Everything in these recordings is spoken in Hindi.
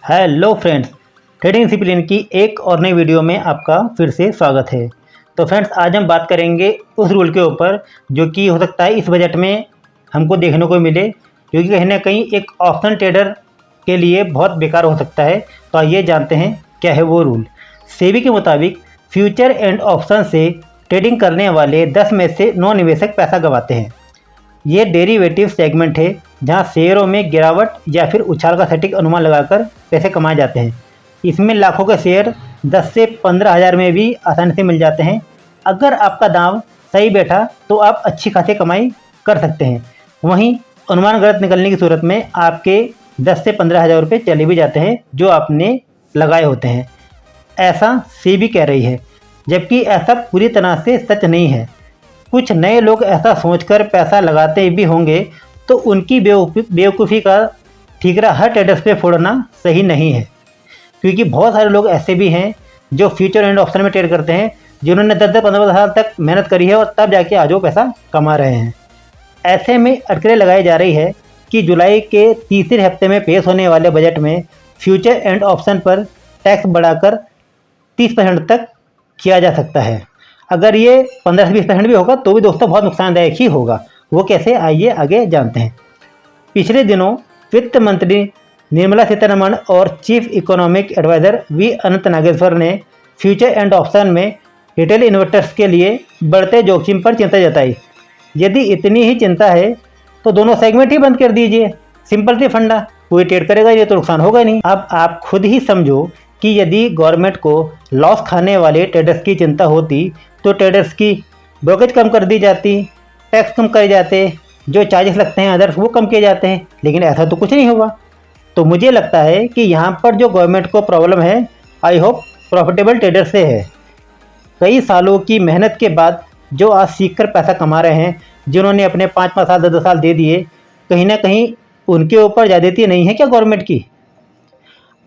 हेलो फ्रेंड्स, ट्रेडिंग डिसिप्लिन की एक और नई वीडियो में आपका फिर से स्वागत है। तो फ्रेंड्स, आज हम बात करेंगे उस रूल के ऊपर जो कि हो सकता है इस बजट में हमको देखने को मिले, जो कि कहीं ना कहीं एक ऑप्शन ट्रेडर के लिए बहुत बेकार हो सकता है। तो आइए जानते हैं क्या है वो रूल। सेबी के मुताबिक फ्यूचर एंड ऑप्शन से ट्रेडिंग करने वाले 10 में से 9 निवेशक पैसा गंवाते हैं। ये डेरिवेटिव सेगमेंट है जहां शेयरों में गिरावट या फिर उछाल का सटीक अनुमान लगाकर पैसे कमाए जाते हैं। इसमें लाखों के शेयर 10 से 15 हज़ार में भी आसानी से मिल जाते हैं। अगर आपका दांव सही बैठा तो आप अच्छी खासी कमाई कर सकते हैं। वहीं अनुमान गलत निकलने की सूरत में आपके 10 से 15 हज़ार रुपये चले भी जाते हैं जो आपने लगाए होते हैं। ऐसा सेबी कह रही है, जबकि ऐसा पूरी तरह से सच नहीं है। कुछ नए लोग ऐसा सोचकर पैसा लगाते भी होंगे, तो उनकी बेवकूफ़ी का ठीकरा हर ट्रेडर्स पे फोड़ना सही नहीं है, क्योंकि बहुत सारे लोग ऐसे भी हैं जो फ्यूचर एंड ऑप्शन में ट्रेड करते हैं, जिन्होंने 10-15 साल तक मेहनत करी है और तब जाके आज वो पैसा कमा रहे हैं। ऐसे में अटकलें लगाई जा रही है कि जुलाई के तीसरे हफ्ते में पेश होने वाले बजट में फ्यूचर एंड ऑप्शन पर टैक्स बढ़ाकर 30% तक किया जा सकता है। अगर ये 15 से 20% भी होगा तो भी दोस्तों बहुत नुकसानदायक ही होगा। वो कैसे, आइए आगे जानते हैं। पिछले दिनों वित्त मंत्री निर्मला सीतारमण और चीफ इकोनॉमिक एडवाइज़र वी अनंत नागेश्वर ने फ्यूचर एंड ऑप्शन में रिटेल इन्वेस्टर्स के लिए बढ़ते जोखिम पर चिंता जताई। यदि इतनी ही चिंता है तो दोनों सेगमेंट ही बंद कर दीजिए। सिंपल सी फंडा, कोई ट्रेड करेगा ये तो नुकसान होगा नहीं। अब आप खुद ही समझो कि यदि गवर्नमेंट को लॉस खाने वाले ट्रेडर्स की चिंता होती तो ट्रेडर्स की ब्रोकेज कम कर दी जाती, टैक्स कम करे जाते, जो चार्जेस लगते हैं अदर्स वो कम किए जाते हैं, लेकिन ऐसा तो कुछ नहीं हुआ। तो मुझे लगता है कि यहाँ पर जो गवर्नमेंट को प्रॉब्लम है, आई होप प्रॉफिटेबल ट्रेडर से है। कई सालों की मेहनत के बाद जो आज सीख कर पैसा कमा रहे हैं, जिन्होंने अपने 5-5 साल 10 साल दे दिए, कहीं ना कहीं उनके ऊपर ज़्यादती नहीं है क्या गवर्नमेंट की।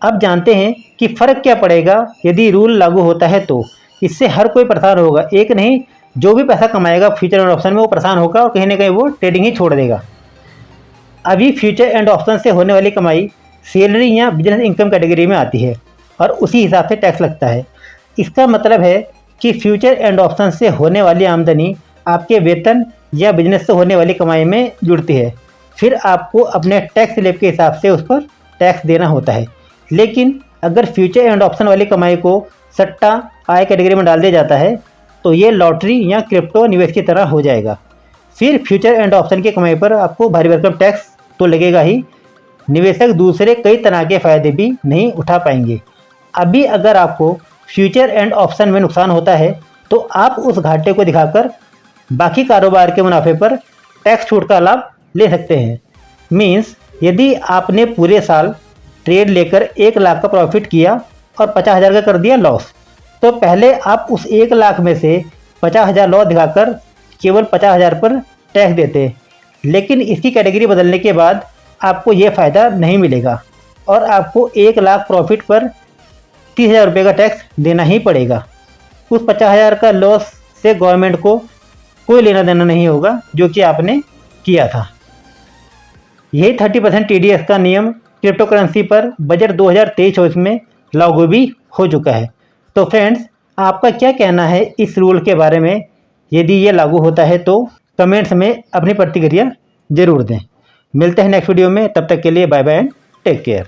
अब जानते हैं कि फ़र्क क्या पड़ेगा यदि रूल लागू होता है। तो इससे हर कोई परेशान होगा, एक नहीं, जो भी पैसा कमाएगा फ्यूचर एंड ऑप्शन में वो परेशान होगा और कहीं ना कहीं वो ट्रेडिंग ही छोड़ देगा। अभी फ्यूचर एंड ऑप्शन से होने वाली कमाई सैलरी या बिजनेस इनकम कैटेगरी में आती है और उसी हिसाब से टैक्स लगता है। इसका मतलब है कि फ्यूचर एंड ऑप्शन से होने वाली आमदनी आपके वेतन या बिजनेस से होने वाली कमाई में जुड़ती है। फिर आपको अपने टैक्स स्लैब के हिसाब से उस पर टैक्स देना होता है। लेकिन अगर फ्यूचर एंड ऑप्शन वाली कमाई को सट्टा आय कैटेगरी में डाल दिया जाता है तो ये लॉटरी या क्रिप्टो निवेश की तरह हो जाएगा। फिर फ्यूचर एंड ऑप्शन की कमाई पर आपको भारी भरकम टैक्स तो लगेगा ही, निवेशक दूसरे कई तरह के फ़ायदे भी नहीं उठा पाएंगे। अभी अगर आपको फ्यूचर एंड ऑप्शन में नुकसान होता है तो आप उस घाटे को दिखाकर बाकी कारोबार के मुनाफे पर टैक्स छूट का लाभ ले सकते हैं। मीन्स यदि आपने पूरे साल ट्रेड लेकर 1 लाख का प्रॉफिट किया और 50,000 का कर दिया लॉस, तो पहले आप उस 1 लाख में से 50,000 लॉस दिखाकर केवल 50,000 पर टैक्स देते। लेकिन इसकी कैटेगरी बदलने के बाद आपको ये फ़ायदा नहीं मिलेगा और आपको 1 लाख प्रॉफिट पर 30,000 रुपये का टैक्स देना ही पड़ेगा। उस 50,000 का लॉस से गवर्नमेंट को कोई लेना देना नहीं होगा जो कि आपने किया था। यही 30% TDS का नियम क्रिप्टो करेंसी पर बजट 2023-24 में लागू भी हो चुका है। तो फ्रेंड्स, आपका क्या कहना है इस रूल के बारे में? यदि ये लागू होता है तो कमेंट्स में अपनी प्रतिक्रिया ज़रूर दें। मिलते हैं नेक्स्ट वीडियो में, तब तक के लिए bye bye and take care.